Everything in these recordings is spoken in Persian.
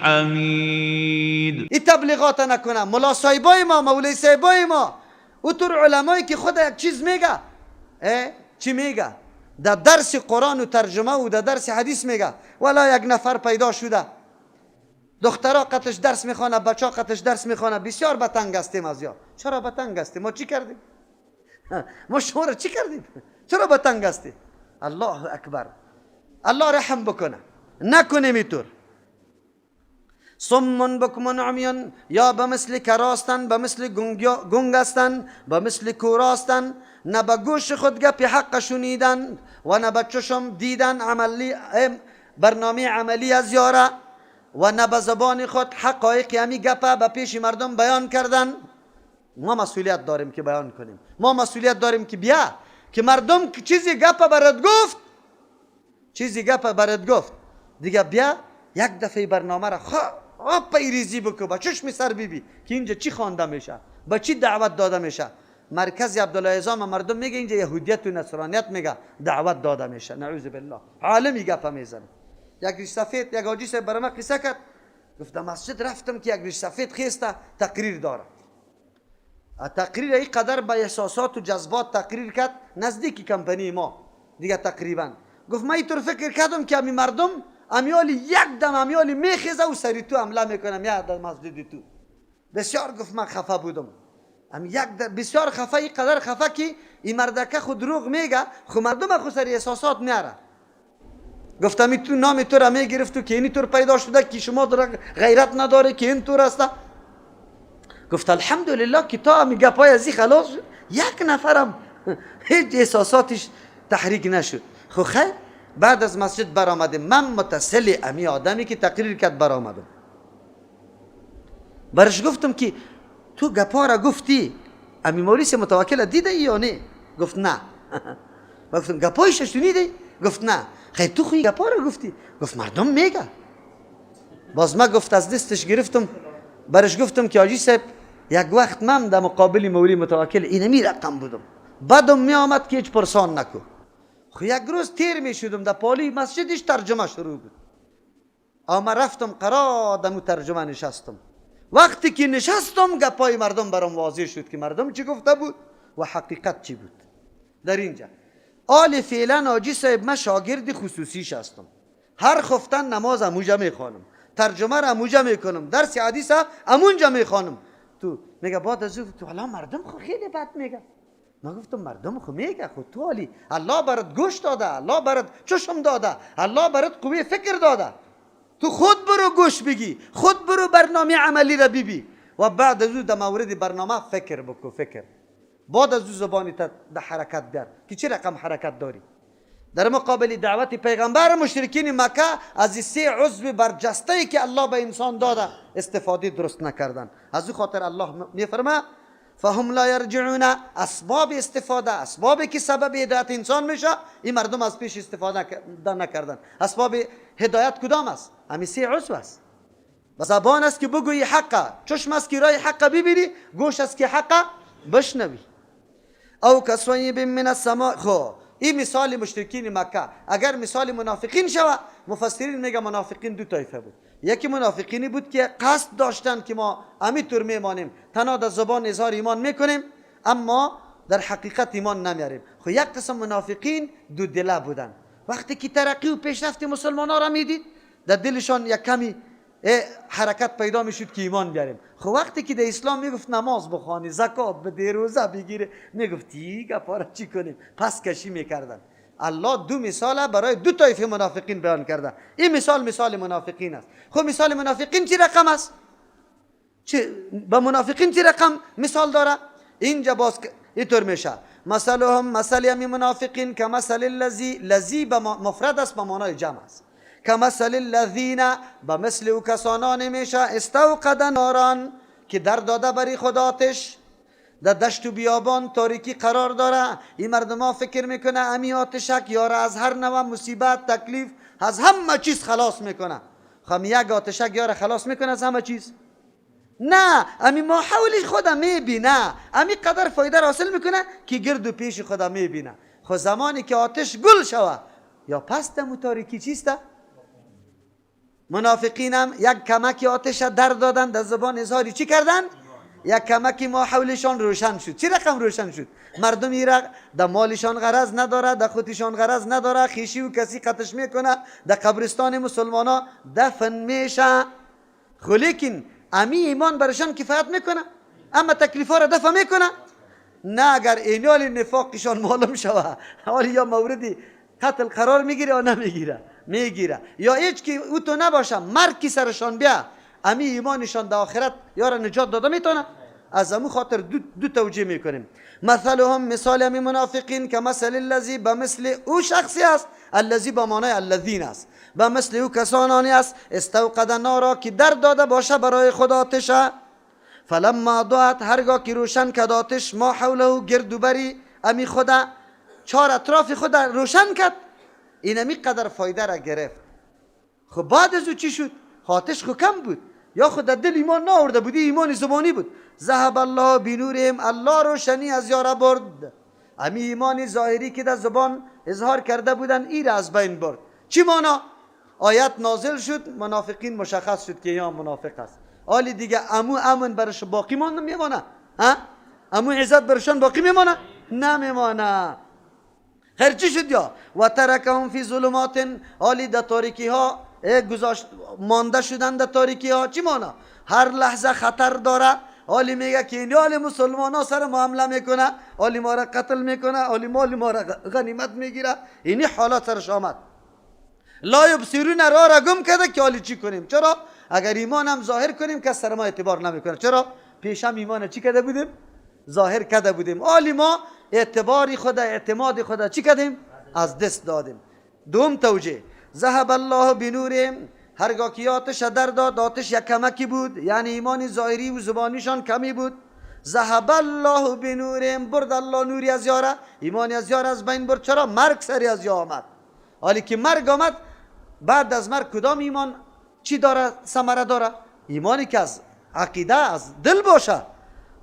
حمید. این تبلیغات نکنه. ملا صاحبای ما، مولای صاحبای ما، اونطور علمایی که خود یک چیز میگه، چی میگه؟ در درس قرآن و ترجمه و در درس حدیث میگه ولی یک نفر پیدا شده دخترها قطش درس میخوانه، بچه ها قطش درس میخوانه، بسیار بتنگ هستیم از یا. چرا بتنگ هستیم؟ ما چی کردیم؟ ما شما را چی کردیم؟ چرا بتنگ هستیم؟ الله اکبر. الله رحم بکنه. نکنیم اینطور. صم بکم عمیان، یا به مثل کراستن، به مثل گنگ هستن، به مثل کوراستن، نه به گوش خود گپ حق شنیدن و نه به چشم دیدن عملی برنامه عملی از یاره و نه به زبان خود حقایق همی گپ به پیش مردم بیان کردن. ما مسئولیت داریم که بیان کنیم. ما مسئولیت داریم که بیا که مردم چیزی گپ برات گفت، چیزی گپ برات گفت دیگه بیا یک دفعه برنامه را پیریزی بکو، با چشم سر بیبی که اینجا چی خوانده میشه، با چی دعوت داده میشه. مرکز عبدالله اعظام مردم میگه اینجا یهودیت و نصرانیت میگه دعوت داده میشه. نعوذ بالله. عالمی گپ میزنه. یک ریش سفید، یک حاجی صاحب برام قصه کرد، گفتم مسجد رفتم که یک ریش سفید خیسته تقریر داره. تقریر این قدر با احساسات و جذبات تقریر کرد نزدیکی کمپانی ما دیگه تقریبا. گفت من اینطور فکر کردم که امی مردم امیالی یک دم امیالی میخیزه و سری تو حمله میکنم یا در مسجد تو. بسیار گفت من خفه بودم. بسیار خفه، این قدر خفه که این مردکه خود دروغ میگه، خود مردم خود سری احساسات میاره. گفتم تو نام تو را میگرفت و که اینی طور پیدا شده که شما غیرت نداره که این طور است. گفت الحمدلله که تا می گپای ازی خلاص شد، یک نفرم هیچ احساساتش تحریک نشد. خب خیر بعد از مسجد برآمدیم، من متصل امی آدمی که تقریر کرد برآمدم، برش گفتم که تو گپا را گفتی امی موریس متوکل دیده یا نه؟ گفت نه. گفتم گپایش شنیدی؟ گفت نه. خیر تو خوی گپا را گفتی؟ گفت مردم میگه. باز ما گفت از دستش گرفتم، برش گفتم که حاجی صاحب یک وقت من در مقابل مولی متوکل اینمی رقم بودم، بعدم می آمد که هیچ پرسان نکو. خو یک روز تیر می شدم در پالی مسجدش ترجمه شروع بود، اما رفتم قرار دمو ترجمه نشستم. وقتی که نشستم گپای مردم برام واضح شد که مردم چی گفته بود و حقیقت چی بود. در اینجا آل فعلا حاجی صاحب من شاگرد خصوصیش هستم، هر خفتن نماز اموجه می خوانم، ترجمه را اموجه می کنم، درس حدیث امونجا می خوانم. تو میگه بعد از تو حالا مردم خو خیلی بد میگه. ما گفتم مردم خو میگه، خود تو علی الله برات گوش داده، الله برات چشم داده، الله برات قوی فکر داده، تو خود برو گوش بگی، خود برو برنامه عملی را ببی و بعد از در مورد برنامه فکر بکو. فکر بعد از زبانی تا در حرکت بیار که چه رقم حرکت داری. در مقابل دعوت پیغمبر مشرکین مکه از این سه عضو برجسته ای که الله به انسان داده استفاده درست نکردن. از این خاطر الله میفرما فهم لا یرجعون، اسباب استفاده، اسبابی که سبب هدایت انسان میشه این مردم از پیش استفاده نکردن. اسباب هدایت کدام است؟ همین سه عضو است. زبان است که بگویی حق، چشم است که راه حق ببینی، گوش است که حق بشنوی. او کصیب من السماء. خو این مثال مشرکین مکه. اگر مثال منافقین شوه، مفسرین میگه منافقین دو طایفه بود. یکی منافقینی بود که قصد داشتن که ما همینطور میمانیم، تنها در زبان اظهار ایمان میکنیم اما در حقیقت ایمان نمیاریم. خو یک قسم منافقین دو دله بودن. وقتی که ترقی و پیشرفت مسلمان ها را میدید در دلشان یک کمی حرکت پیدا میشد که ایمان بیاریم. خب وقتی که در اسلام میگفت نماز بخوانی، زکات بده، روزه بگیره، میگفتی گپارا چی کنیم؟ پس کشی میکردن. الله دو مثال برای دو طایفه منافقین بیان کرده. این مثال منافقین است. خب مثال منافقین چی رقم است؟ با منافقین چی رقم مثال داره؟ اینجا باز اینطور میشه مثلهم مثل همی منافقین که مثل لذی به مفرد است، به معنای جمع است. کمثل الذین، به مثل او کسانان میشه استوقد ناران که در داده بری خود آتش، در دشت و بیابان تاریکی قرار داره. این مردم ها فکر میکنه امی آتشک یاره از هر نوع مصیبت تکلیف از همه چیز خلاص میکنه. خب یک آتشک یاره خلاص میکنه از همه چیز؟ نه، امی ما حول خدا میبینه، امی قدر فایده حاصل میکنه که گرد و پیش خدا میبینه. خب زمانی که آتش گل شوه یا پس دم تاریکی چیسته؟ منافقین هم یک کمکی آتش در دادن، در زبان اظهاری چی کردن؟ یک کمکی ما حولشان روشن شد. چی رقم روشن شد؟ مردم ایرا در مالشان غرض نداره، در خودشان غرض نداره، خیشی و کسی قطش میکنه، در قبرستان مسلمان ها دفن میشه. خو لیکن امی ایمان برشان کفایت میکنه؟ اما تکلیف ها را دفع میکنه؟ نه. اگر اینال نفاقشان معلوم شوه، حالی یا موردی قتل قرار میگیره یا نمیگیره؟ میگیره. یا هیچ که او تو نباشه، مرگ کی سرشان بیا، امی ایمانشان در آخرت یارا نجات داده میتونه؟ از امو خاطر دو توجیه میکنیم. مثلهم، مثال امی منافقین، که مثل الذی، به مثل او شخصی است، الذی به معنای الذین است، به مثل او کسانانی است، استوقد نارا که در داده باشه برای خود آتش، فلما ضاءت، هرگاه که روشن کرد آتش، ما حوله، گردوبری امی خدا، چهار اطراف خود روشن کرد، این امی قدر فایده را گرفت. خب بعد از او چی شد؟ آتش خو کم بود، یا خود در دل ایمان نآورده بودی، ایمان زبانی بود. ذهب الله بنورهم، الله روشنی از یارا برد. امی ایمان ظاهری که در زبان اظهار کرده بودن، این را از بین برد. چی مانا؟ آیت نازل شد، منافقین مشخص شد که یا منافق است. حالی دیگه امو امن برش باقی میمانه؟ امو عزت برشان باقی میمانه؟ نمیمانه. خیر چی شد؟ یا و ترکهم فی ظلمات، حالی در تاریکی ها گذاشت، مانده شدن در تاریکی ها. چی مانا؟ هر لحظه خطر داره. حالی میگه که این حال مسلمان ها سر معامله میکنه، حالی ما را قتل میکنه، حالی مال ما را غنیمت میگیره. اینی حالات سرش آمد. لا یبصرون، راه را گم کرده که حالی چی کنیم؟ چرا؟ اگر ایمان هم ظاهر کنیم که سر ما اعتبار نمیکنه. چرا؟ پیشم ایمان چی کرده بودیم؟ ظاهر کرده بودیم. حالی ما اعتباری خدا، اعتماد خدا چی کردیم؟ از دست دادیم. دوم توجیه، ذهب الله بنورهم، هرگاه که آتش در داد، آتش یک کمکی بود، یعنی ایمان ظاهری و زبانیشان کمی بود. ذهب الله بنورهم، برد الله نوری از یارا، ایمانی از یارا از بین برد. چرا؟ مرگ سری از یا آمد. حالی که مرگ آمد، بعد از مرگ کدام ایمان چی داره؟ ثمره داره؟ ایمانی که از عقیده، از دل باشه.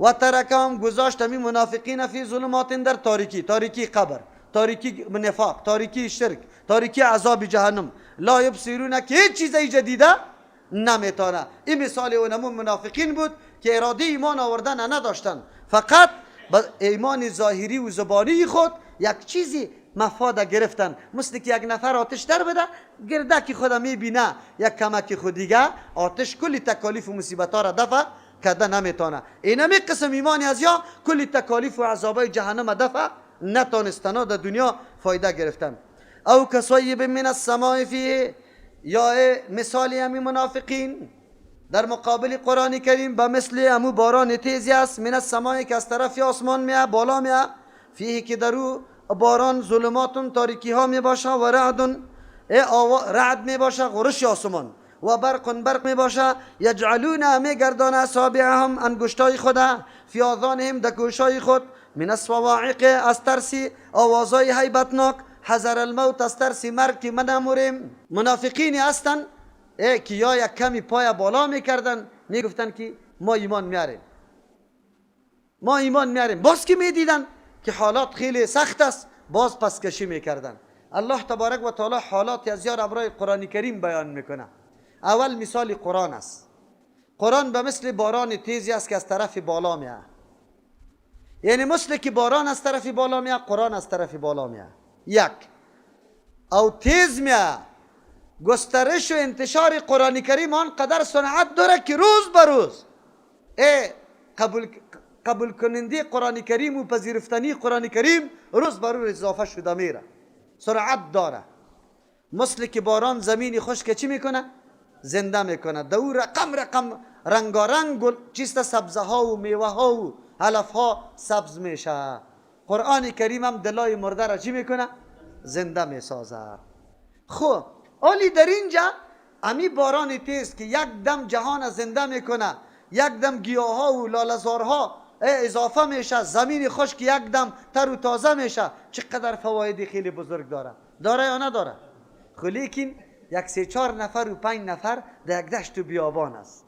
و ترکهم، گذاشت می منافقین فی ظلمات، در تاریکی، تاریکی قبر، تاریکی نفاق، تاریکی شرک، تاریکی عذاب جهنم. لا یبصرون، که هیچ چیزی جدیده نمیتونه. این مثال اونمون منافقین بود که اراده ایمان آوردن نداشتن، فقط با ایمان ظاهری و زبانی خود یک چیزی مفاد گرفتن. مثل که یک نفر آتش در بده، گرده که خدا میبینه یک کمک خود دیگه، آتش کلی تکالیف و مصیبت ها را دفع کرده نمیتونه. اینمی قسم ایمانی از یا کلی تکالیف و عذابای جهنم دفع نتونستن، در دنیا فایده گرفتن. او کصیب من السماء فیه، یا مثالی همی منافقین در مقابل قرآن کریم به مثل امو باران تیزی است، من السماء که از طرف آسمان میه، بالا میه، فیه که درو باران، ظلماتون تاریکی ها می باشه، و رعد می باشه، غرش آسمان، و برق می باشه. یجعلون، می گردان اصابعهم، انگشتای خدا، فی آذانهم، در گوشای خود، من الصواعق، از ترسی آوازای هیبتناک، حذر الموت، از ترسی مرگ که من اموریم. منافقینی هستن که یا یک کمی پای بالا میکردن، میگفتن که ما ایمان میاریم، ما ایمان میاریم. باز که میدیدن که حالات خیلی سخت است، باز پس کشی میکردن. الله تبارک و تعالی حالات از یار ابرای قرآن کریم بیان میکنه. اول مثال قرآن است. قرآن به مثل باران تیزی است که از طرف بالا میاد، یعنی مثل که باران از طرف بالا میاد، قرآن از طرف بالا میاد. یک، او تیز میاد. گسترش و انتشار قرآن کریم آنقدر سرعت داره که روز به روز قبول کننده قرآن کریم و پذیرفتنی قرآن کریم روز به روز اضافه شده میره، سرعت داره. مثل که باران زمین خشک چی میکنه؟ زنده میکنه. دو رقم رنگارنگ چیست، سبزه ها و میوه ها و علف ها سبز میشه. قرآن کریم هم دلای مرده را چی میکنه؟ زنده میسازه. خب حالی در اینجا امی باران تیز که یک دم جهان زنده میکنه، یک دم گیاه ها و لالزارها اضافه میشه، زمین خشک یک دم تر و تازه میشه، چقدر فواید خیلی بزرگ داره یا نداره؟ خب لیکن یک 3-4 نفر و 5 نفر در یک دشت و بیابان است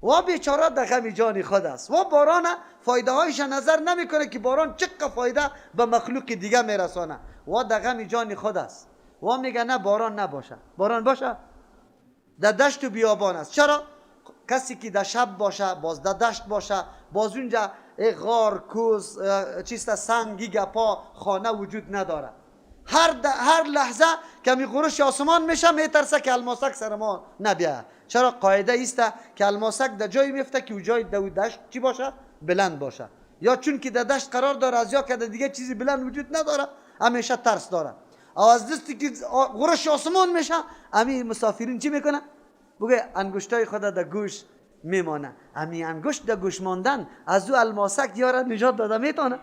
و بیچاره در غم جان خود است و باران فایده هایش نظر نمیکنه که باران چقدر فایده به مخلوق دیگه میرسانه و در غم جان خود است و میگه نه باران نباشه. باران باشه؟ در دشت و بیابان است. چرا؟ کسی که در شب باشه، باز در دشت باشه، باز اونجا غار، کوز، چیست، سنگی گپا، خانه وجود نداره. هر لحظه که می غرش آسمان میشه میترسه که الماسک سر ما نبیه. چرا؟ قاعده ایست که الماسک در جایی میفته که جای دشت چی باشه؟ بلند باشه. یا چون که در دشت قرار داره از یا که دیگه چیزی بلند وجود نداره، همیشه ترس داره. او از دستی که غرش آسمان میشه، امی مسافرین چی میکنه؟ بگه انگشتای خود در گوش میمانه. امی انگشت در گوش ماندن از او الماسک یاره نجات داده میتونه؟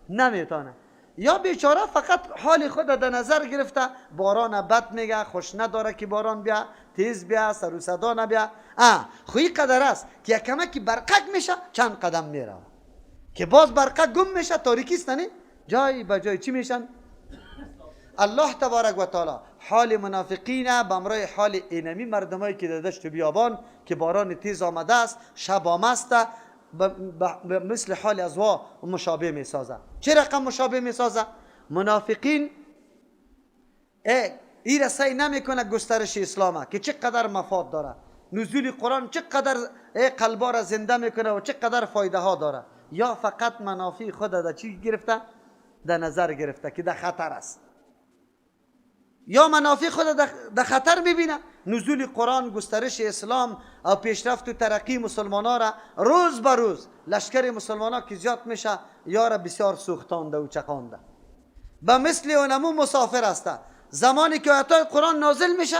نمیتونه. یا بیچاره فقط حال خود در نظر گرفته، باران بد میگه، خوش نداره که باران بیا، تیز بیا، سر و صدا نبیا. خوی قدر است که یک کمکی برقک میشه چند قدم میره، که باز برقک گم میشه، تاریکی است نه، جای به جای چی میشن؟ الله تبارک و تعالی حال منافقین بمرای حال اینمی مردمایی که در دشت و بیابان که باران تیز آمده است، شب آمست، مثل حال ازوا مشابه میسازه. چه رقم مشابه میسازه؟ منافقین این را سعی نمیکنه گسترش اسلامه که چقدر مفاد داره، نزول قرآن چقدر قلبا را زنده میکنه و چقدر فایده ها داره. یا فقط منافع خود در چی گرفته؟ در نظر گرفته که در خطر است. یا منافع خود در خطر میبینه. نزول قرآن، گسترش اسلام و پیشرفت و ترقی مسلمان ها را روز به روز لشکر مسلمان ها که زیاد میشه یا را بسیار سوختانده و چقانده. به مثل اونمو مسافر است. زمانی که آیات قرآن نازل میشه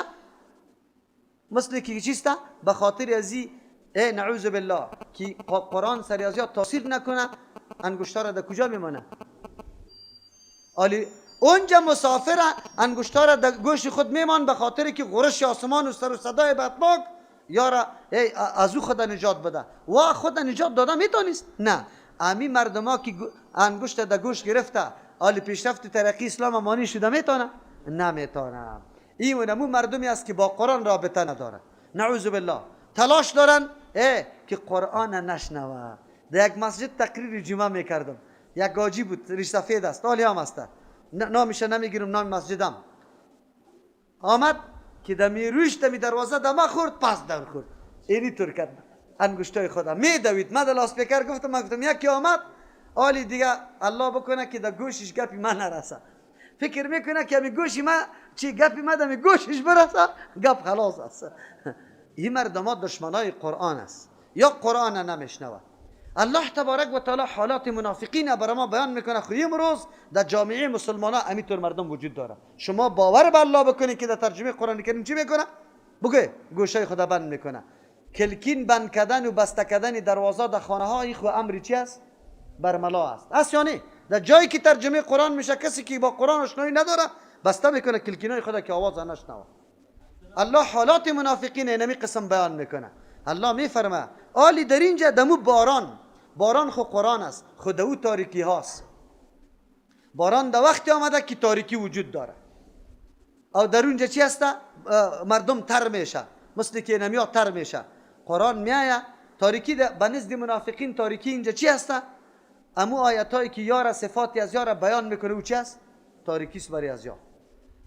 مثل که چیسته؟ به خاطر ازی نعوذ بالله که قرآن سری از یاد تاثیر نکنه، انگشتار را در کجا میمانه؟ اونجا مسافر انگشتار در گوش خود میمان به خاطر که غرش آسمان و سر و صدای بدناک یارا از او خود نجات بده. و خود نجات داده میتونست؟ نه. امی مردم ها که انگشت در گوش گرفته حال پیشرفت ترقی اسلام مانی شده میتونه؟ نمیتونه. این اونمو مردمی است که با قرآن رابطه نداره، نعوذ بالله. تلاش دارن که قرآن نشنوه. در یک مسجد تقریر جمعه میکردم، یک گاجی بود، ریش سفید است، حالی هم است، نامش نمیگیرم، نام مسجدم. آمد که دمی روش دمی دروازه دمه خورد، پس در خورد، اینی طور کرد انگشتای خودم میدوید. من در لاسپیکر گفتم یکی آمد، حالی دیگه الله بکنه که در گوشش گپی من نرسه، فکر میکنه که همی گوشی من چی گپی من دمی گوشش برسه، گپ خلاص است. این مردم ها دشمنای قرآن است، یا قرآن نمیشنوه. الله تبارک و تعالی حالات منافقین برای ما بیان میکنه. خو امروز در جامعه مسلمان ها همینطور مردم وجود داره. شما باور به الله بکنید که در ترجمه قرآن کریم چی میکنه؟ بگه گوشه خدا بند میکنه. کلکین بند کردن و بسته کردن دروازه در خانه ها، این خو امری چی است؟ برملا است. است یا نه؟ در جایی که ترجمه قرآن میشه کسی که با قرآن آشنایی نداره بسته میکنه کلکینای خدا که آواز نشنوه. الله حالات منافقین اینمی قسم بیان میکنه. الله میفرمه آلی در اینجا دمو باران خو قرآن است، خود او تاریکی هاست. باران در وقتی آمده که تاریکی وجود داره. او در اونجا چی هسته؟ مردم تر میشه، مثل که اینمی ها تر میشه. قرآن میایه تاریکی به نزد منافقین تاریکی اینجا چی هسته؟ امو آیت هایی که یار صفاتی از یار بیان میکنه او چی هست؟ تاریکی است بری از یار.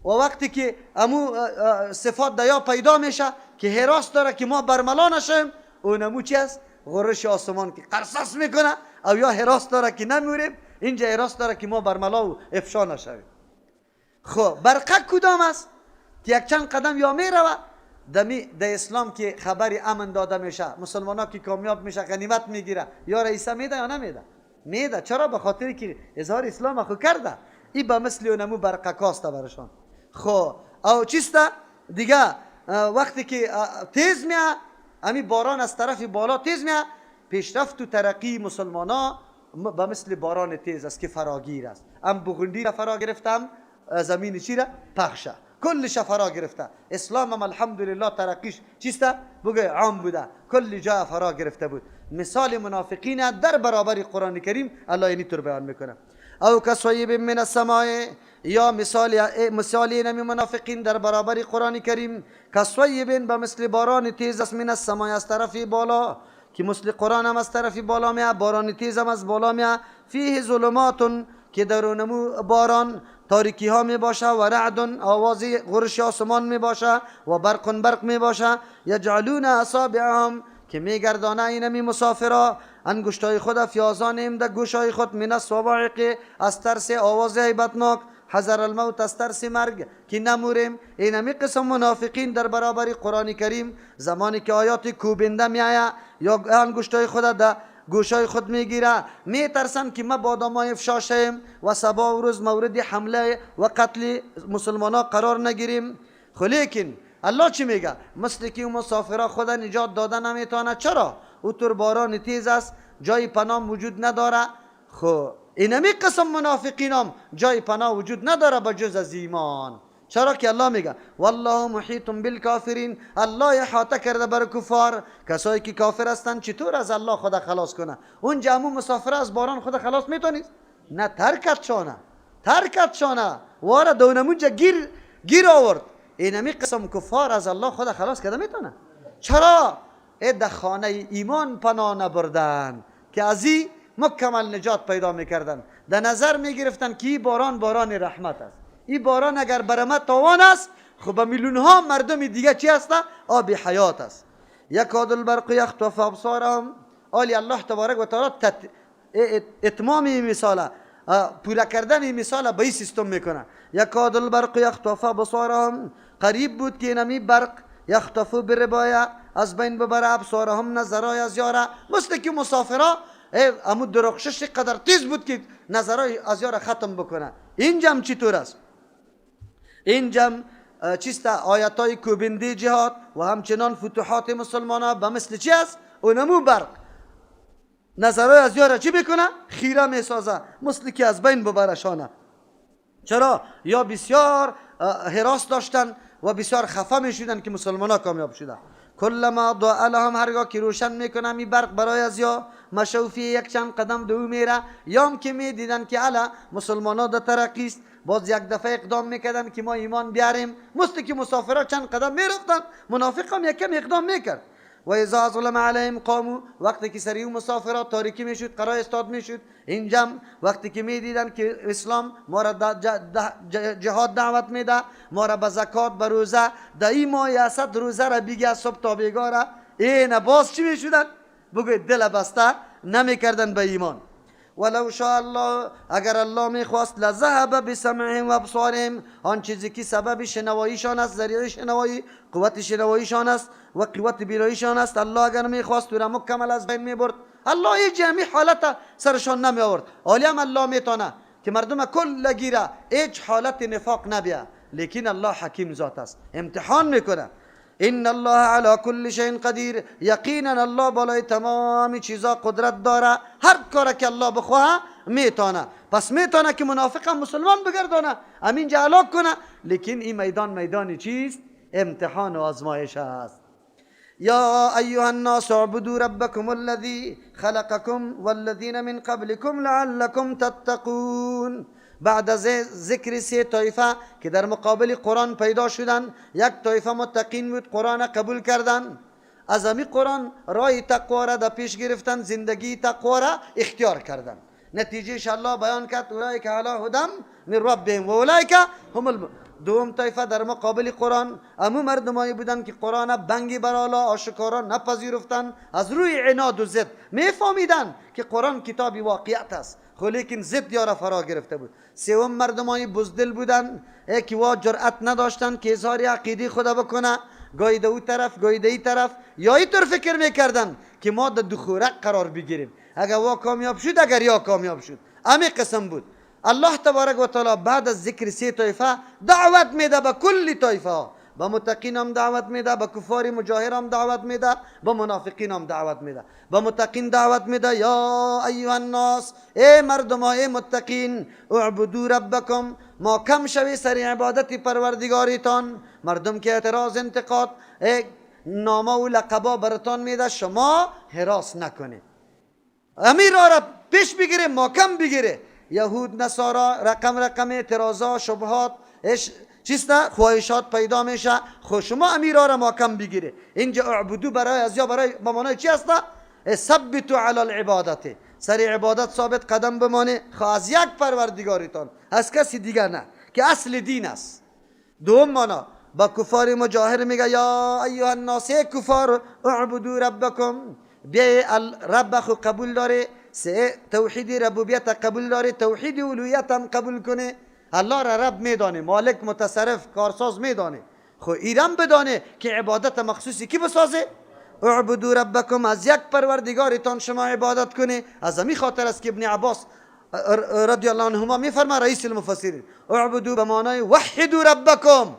و وقتی که امو صفات دیا پیدا میشه که حراس داره که ما برملا نشیم، اونمو چی هست؟ غرش آسمان که قرصص میکنه. او یا حراس داره که نمیریم، اینجا حراس داره که ما برملا و افشا نشویم. خب برقک کدام است که یک چند قدم یا میروه در اسلام که خبری امن داده میشه، مسلمان ها که کامیاب میشه غنیمت میگیره، یا رئیسه میده یا نمیده؟ میده. چرا؟ به خاطر که اظهار اسلام خو کرده. این به مثل اونمو برقک هاست برشان. خب او چیسته دیگه؟ وقتی که تیز میه امی باران از طرف بالا تیز میه، پیشرفت و ترقی مسلمان ها به مثل باران تیز است که فراگیر است. بغندی را فرا گرفتم، زمین چی را؟ پخشه، کلش فرا گرفته. اسلام هم الحمدلله ترقیش چیسته؟ بگه عام بوده، کل جا فرا گرفته بود. مثال منافقین در برابر قرآن کریم الله اینی طور بیان میکنه. او کصیب من السماء، یا مثال اینمی منافقین در برابر قرآن کریم کصیب به مثل باران تیز است، من السماء از طرف بالا، که مثل قرآن هم از طرف بالا میاد، باران تیز هم از بالا میاد، فیه ظلمات که در اونمو باران تاریکی ها می باشه و رعد آواز غرش آسمان می باشه و برق می باشه. یجعلون اصابعهم که می گردانه اینمی مسافرا انگشتای خود فیازانیم در گوشای خود من الصواعق از ترس آواز هیبتناک حذر الموت از ترس مرگ که نموریم. اینمی قسم منافقین در برابر قرآن کریم زمانی که آیات کوبنده می آید یا انگشتای خود در گوشای خود میگیره میترسن که ما بادامای افشا شیم و صبا و روز مورد حمله و قتل مسلمان ها قرار نگیریم. لیکن الله چی میگه؟ مثل که مسافرها خود نجات داده نمیتونه. چرا؟ او طور باران تیز است جای پناه وجود نداره. اینمی قسم منافقین هم جای پناه وجود نداره بجز از ایمان. چرا که الله میگه والله محیط بالکافرین، الله احاطه کرده بر کفار. کسایی که کافر هستن چطور از الله خود خلاص کنه؟ اون جامو مسافر از باران خود خلاص میتونید؟ نه، ترکت شانه واره دونمونجا گیر آورد. اینمی قسم کفار از الله خود خلاص کرده میتونه. چرا؟ در خانه ایمان پناه نبردن که از این مکمل نجات پیدا میکردن. در نظر میگرفتن که این باران رحمت است. این باران اگر برمه تاوان است، خب میلیون ها مردم دیگه چی هست؟ آب حیات است. یکاد البرق یخطف ابصارهم. آلی الله تبارک و تعالی اتمام این مثال، پورا کردن این مثال به این سیستم میکنه. یکاد البرق یخطف ابصارهم، قریب بود که اینمی برق یخطفو بربایه از بین ببره ابصارهم نظرای از یاره. مثل که مسافرها امو درخشش قدر تیز بود که نظرای از یاره ختم بکنه. اینجا چطور است؟ اینجا چیست؟ آیاتای کوبنده جهاد و همچنان فتوحات مسلمان ها به مثل چی است؟ اونمو برق نظرهای از یاره چی بکنه؟ خیره می سازه، مثل که از بین ببرشانه. چرا؟ یا بسیار حراس داشتن و بسیار خفه می شدن که مسلمان ها کامیاب شدن. کلما ضاء لهم، هرگاه که روشن میکنه می برق برای از یا مشوفی یک چند قدم دو میره، یام که می دیدن که علا مسلمان ها در ترقی است، باز یک دفعه اقدام میکردن که ما ایمان بیاریم. مثل که مسافرها چند قدم میرفتن، منافق هم یکم اقدام میکرد. و اذا ظلم علیهم قاموا، وقتی که سری مسافرها تاریکی میشد قرار استاد میشد. اینجا وقتی که میدیدن که اسلام ما را جهاد دعوت میده، ما را به زکات به روزه، در این ماه اسد روزه را بگی از صبح تا بیگاره، این باز چی میشدن؟ بگوید دل بسته نمیکردن به ایمان. ولو شاء الله، اگر الله میخواست، لذهب بسمعهم و ابصارهم، آن چیزی که سبب شنواییشان است، ذریعه شنوایی قوت شنواییشان است و قوت بیناییشان است، الله اگر میخواست او مکمل از بین میبرد. الله هیچ جمعی حالت سرشان نمی آورد. حالی هم الله میتونه که مردم کل گیره هیچ حالت نفاق نبیه، لیکن الله حکیم ذات است، امتحان میکنه. ان الله على كل شيء قدیر، یقینا الله بالای تمام چیزا قدرت داره. هر کار که الله بخواه میتونه. پس میتونه که منافق هم مسلمان بگردانه، امین جا هلاک کنه. لیکن این میدان چیست؟ امتحان و آزمایش است. یا ایها الناس اعبدوا ربکم الذی خلقکم والذین من قبلکم لعلکم تتقون. بعد از ذکر سه طایفه که در مقابل قرآن پیدا شدن، یک طایفه متقین بود، قرآن قبول کردن، از امی قرآن راه تقوا را در پیش گرفتن، زندگی تقوا را اختیار کردن. نتیجه الله بیان کرد اولئک علی هدی من ربهم و اولئک هم دوم طایفه در مقابل قرآن امو مردمایی بودن که قرآن بنگی برالا آشکارا نپذیرفتن، از روی عناد و ضد میفهمیدن که قرآن کتابی واقعیت است، لیکن ضد یارا فرا گرفته بود. سوم مردمای بزدل بودن که وا جرأت نداشتن که اظهار عقیده خدا بکنه، گاهی در اون طرف گاهی در این طرف، یا اینطور فکر میکردن که ما در دخورق قرار بگیریم، اگر وا کامیاب شد اگر یا کامیاب شد. امی قسم بود. الله تبارک و تعالی بعد از ذکر سه طایفه دعوت میده به کل طایفه، به متقین هم دعوت میده، به کفار مجاهر هم دعوت میده، به منافقین هم دعوت میده. به متقین دعوت میده یا ایها الناس، ای مردم ای متقین، اعبدوا ربکم، محکم شوی سر عبادت پروردگاریتان. مردم که اعتراض انتقاد نامه و لقبا برتان میده، شما حراس نکنید، امیر را پیش بگیره، محکم بگیره. یهود نصارا رقم اعتراضا شبهات چیست خواهشات پیدا میشه، خود شما امیرا را محکم بگیره. اینجا اعبدو برای از یا برای به معنای چی هست؟ ثبتوا علی العبادت، سر عبادت ثابت قدم بمانه، خواه از یک پروردگارتان، از کسی دیگر نه که اصل دین است. دوم مانا با کفار مجاهر میگه یا ایها الناس، کفار اعبدوا ربکم، بیای رب خو قبول داره، توحید ربوبیت قبول داره، توحید الوهیت هم قبول کنه، الله را رب میدانه، مالک متصرف کارساز میدانه، خو ایران بدانه که عبادت مخصوصی کی بسازه؟ اعبدوا ربکم، از یک پروردگارتان شما عبادت کنه. از همین خاطر است که ابن عباس رضی الله عنهما میفرما، رئیس المفسرین، اعبدوا به معنای وحدوا ربکم،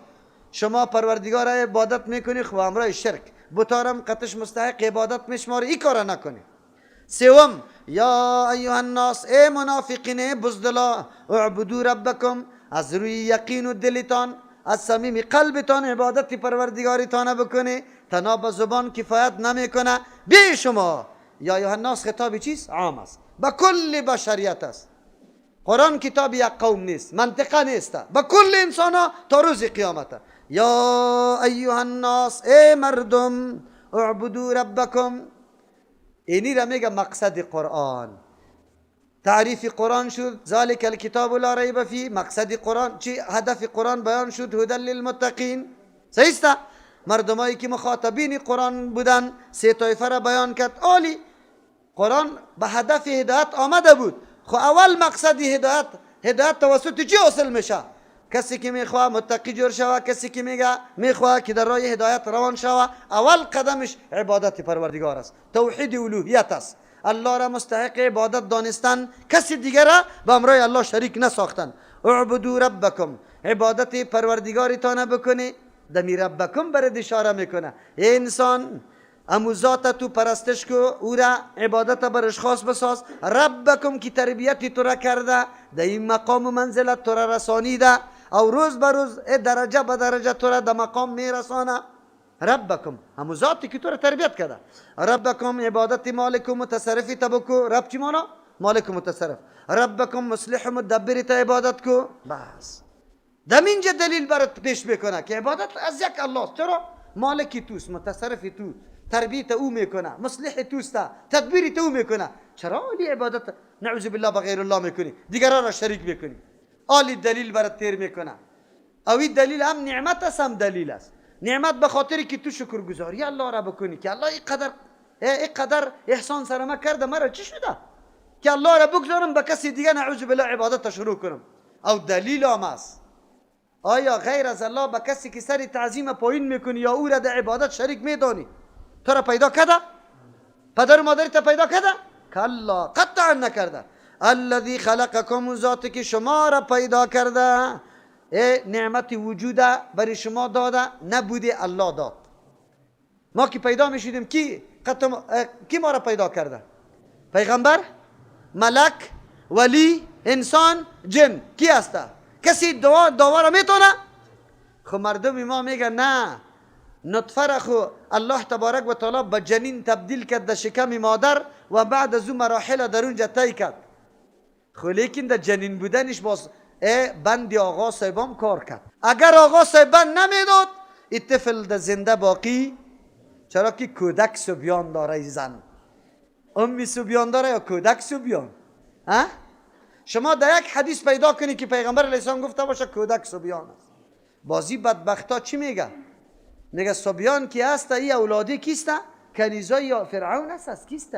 شما پروردگار عبادت میکنی خو همراه شرک بتارم قطش مستحق عبادت میشماره، این کارا نکنی. سوم یا ایها الناس، ای منافقین بزدلا، اعبدوا ربکم، از روی یقین و دلتان، از صمیم قلبتان عبادت پروردگارتان بکنه، تنها به زبان کفایت نمیکنه. بی شما یا ایها الناس خطابی چیست؟ عام است، به کل بشریت است. قرآن کتاب یک قوم نیست، منطقه نیست، به کل انسان ها تا روز قیامت. یا ایها الناس، ای مردم، اعبدوا ربکم، اینی را میگه مقصد قرآن. تعریف قرآن شد، ذالک الکتاب لا ریب فیه، مقصد قرآن چی؟ هدف قرآن بیان شد، هدی للمتقین. صحیح است؟ مردمایی که مخاطبین قرآن بودن سه طایفه را بیان کرد. عالی، قرآن به هدف هدایت آمده بود، خو اول مقصد هدایت توسط چی حاصل میشه؟ کسی که میخواه متقی جور شوه، کسی که میخواه که در راه هدایت روان شوه، اول قدمش عبادت پروردگار است، توحید الوهیت است، الله را مستحق عبادت دانستن، کسی دیگر را به همراه الله شریک نساختن. اعبدوا ربکم، عبادت پروردگارتان بکنی. دمی ربکم برد اشاره میکنه، ای انسان امو ذات تو پرستش کو، او را عبادت برش خاص بساز. ربکم کی تربیتی تو را کرده، در این مقام و منزلت تو را رسانیده، او روز به روز درجه به درجه تو را در مقام میرسانه. ربکم همو ذاتی که تو را تربیت کرده. ربکم عبادت مالک و متصرفی تبکو. رب چی مانا؟ مالک و متصرف. ربکم مصلح و مدبری تا عبادت کو. بس دمینجا دلیل برات پیش میکنه که عبادت از یک الله است. چرا؟ مالکی توست، متصرفی تو، تربیت او میکنه، مصلح توست، تدبیری تو میکنه. چرا علی عبادت نعوذ بالله بغیر الله میکنی، دیگران را شریک میکنی؟ علی دلیل برات تیر میکنه. اوی دلیل هم نعمت است، هم دلیل است. نعمت به خاطری که تو شکرگزاری الله را بکنی که الله اینقدر احسان سر ما کرده، مرا چی شده که الله را بگذارم به کسی دیگه نعوذ بالله عبادت شروع کنم. او دلیل هم است. آیا غیر از الله به کسی که سر تعظیم پایین میکنی یا او را در عبادت شریک میدانی، تو را پیدا کرده؟ پدر و مادرت پیدا کرده؟ کلا، قطعا نکرده. الذی خلقکم، ذاتی که شما را پیدا کرده، نعمت وجود برای شما داده نبوده، الله داد. ما که پیدا میشیدیم کی ما را پیدا کرده؟ پیغمبر، ملک، ولی، انسان، جن. کی هسته؟ کسی دوا را میتونه؟ خب مردم ما میگن نه، نطفه را خو الله تبارک و تعالی به جنین تبدیل کرد در شکم مادر و بعد از اون مراحل در اونجا طی کرد. خو لیکن در جنین بودنش باز بند آقا صاحبام کار کرد. اگر آقا صاحب بند نمیداد، این طفل در زنده باقی، چرا که کودک سوبیان داره. زن امی سوبیان داره یا کودک سوبیان؟ شما در یک حدیث پیدا کنی که پیغمبر علیه السلام گفته باشه کودک سوبیان است. بازی بدبختا چی میگه؟ میگه سوبیان کی هست؟ ای اولادی کیست؟ کنیزای یا فرعون است؟ کیست؟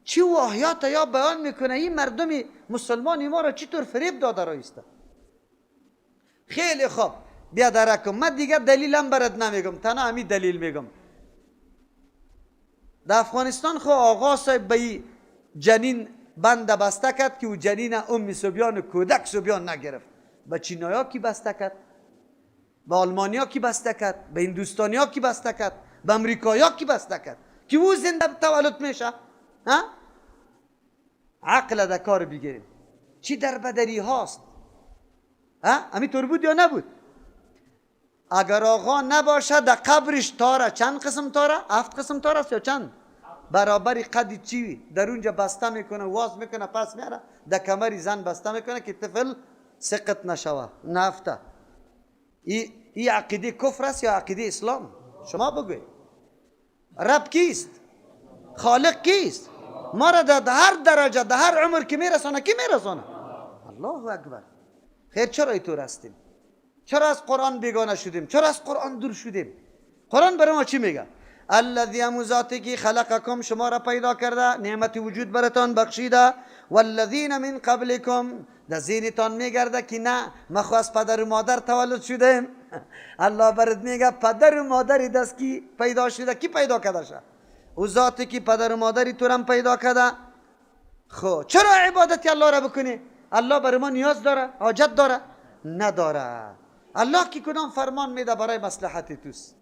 چی واهیات یا بیان میکنه؟ این مردم مسلمانی ما را چطور فریب داده رایسته؟ خیلی خوب، بیا درکم. من دیگه دلیلم برات نمیگم، تنها همین دلیل میگم. در افغانستان خو آقا صاحب به جنین بند بسته کرد که او جنین ام سوبیان کودک سوبیان نگرفت. به چینایا کی بسته کرد؟ به آلمانیا کی بسته کرد؟ به هندوستانیا کی بسته کرد؟ به امریکایا کی بسته کرد که او زنده تولد میشه؟ عقل در کار بگیریم. چی در بدری هاست؟ همینطور بود یا نبود؟ اگر آقا نباشه در قبرش تاره، چند قسم تاره؟ 7 قسم تاره است یا چند؟ برابری قدی چی در اونجا بسته میکنه، واز میکنه، پس میاره در کمری زن بسته میکنه که طفل سقط نشوه، نفته. این عقیده کفر است یا عقیده اسلام؟ شما بگوید. رب کیست؟ خالق کیست؟ ما را در هر درجه در هر عمر که میرسانه کی میرسانه؟ الله اکبر. خیر چرا اینطور هستیم؟ چرا از قرآن بیگانه شدیم؟ چرا از قرآن دور شدیم؟ قرآن برای ما چی میگه؟ الذی هم ذاتی که خلقکم شما را پیدا کرده، نعمت وجود براتان بخشیده، والذین من قبلکم در ذهنتان میگرده که نه ما خو از پدر و مادر تولد شدیم. الله برات میگه پدر و مادری دست کی پیدا شده؟ کی پیدا کرده شه؟ او ذاتی که پدر و مادری تو هم پیدا کرده. خب چرا عبادت الله را بکنی؟ الله برای ما نیاز داره؟ حاجت داره؟ نداره. الله که کدام فرمان میده برای مصلحت توست،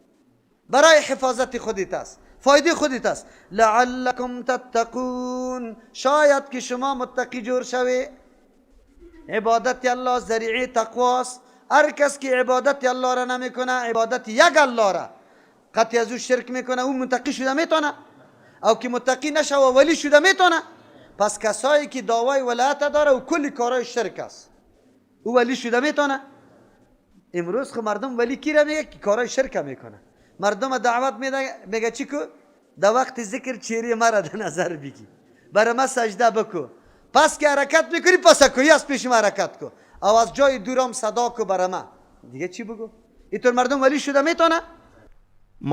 برای حفاظت خودت است، فایده خودت است. لعلکم تتقون، شاید که شما متقی جور شوی. عبادت الله ذریعه تقواست. هر کس که عبادت الله را نمیکنه، عبادت یک الله را قطعی از او شرک میکنه، او متقی شده میتونه؟ او که متقی نشه و ولی شده میتونه؟ پس کسایی که دعوای ولایت داره و کلی کارای شرک است، او ولی شده میتونه؟ امروز خب مردم ولی کی را میگه که کارای شرک میکنه. مردم دعوت میگه چی کو؟ در وقت ذکر چهره مرا در نظر بگی، برای ما سجده بکو، پس که حرکت میکنی پس کوی از پیش ما حرکت کو، او از جای دورم صدا کو برای ما. دیگه چی بگو؟ اینطور مردم ولی شده میتونه؟